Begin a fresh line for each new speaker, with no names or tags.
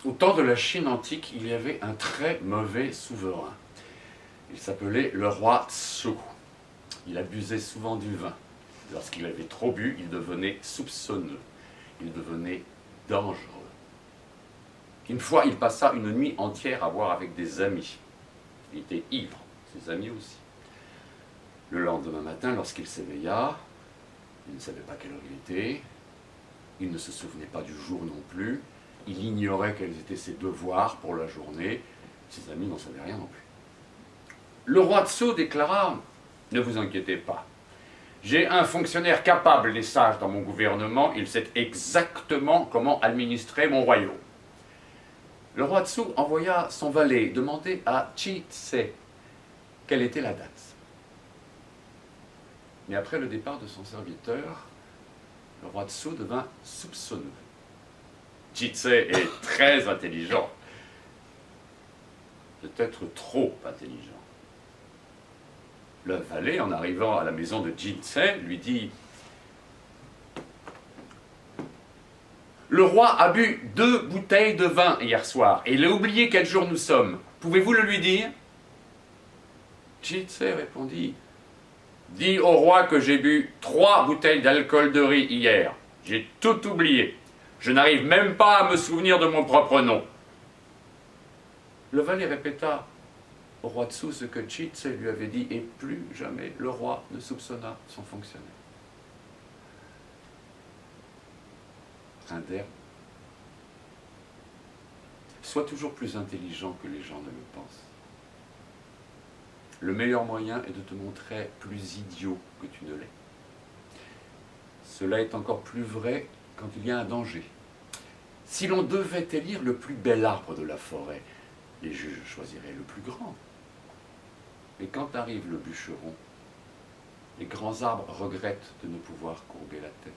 Au temps de la Chine antique, il y avait un très mauvais souverain. Il s'appelait le roi Tsu. Il abusait souvent du vin. Lorsqu'il avait trop bu, il devenait soupçonneux. Il devenait dangereux. Une fois, il passa une nuit entière à boire avec des amis. Il était ivre, ses amis aussi. Le lendemain matin, lorsqu'il s'éveilla, il ne savait pas quelle heure il était, il ne se souvenait pas du jour non plus, il ignorait quels étaient ses devoirs pour la journée, ses amis n'en savaient rien non plus. Le roi Tso déclara « Ne vous inquiétez pas, j'ai un fonctionnaire capable et sage dans mon gouvernement, il sait exactement comment administrer mon royaume. » Le roi Tsu envoya son valet demander à Chi Tse quelle était la date. Mais après le départ de son serviteur, le roi Tsu devint soupçonneux. Chi Tse est très intelligent, peut-être trop intelligent. Le valet, en arrivant à la maison de Chi Tse, lui dit « Le roi a bu 2 bouteilles de vin hier soir, et il a oublié quel jour nous sommes. Pouvez-vous le lui dire ?» Chi Tse répondit « Dis au roi que j'ai bu 3 bouteilles d'alcool de riz hier. J'ai tout oublié. Je n'arrive même pas à me souvenir de mon propre nom. » Le valet répéta au roi Tsu ce que Chi Tse lui avait dit, et plus jamais le roi ne soupçonna son fonctionnaire. Un d'herbe. Sois toujours plus intelligent que les gens ne le pensent. Le meilleur moyen est de te montrer plus idiot que tu ne l'es. Cela est encore plus vrai quand il y a un danger. Si l'on devait élire le plus bel arbre de la forêt, les juges choisiraient le plus grand. Mais quand arrive le bûcheron, les grands arbres regrettent de ne pouvoir courber la tête.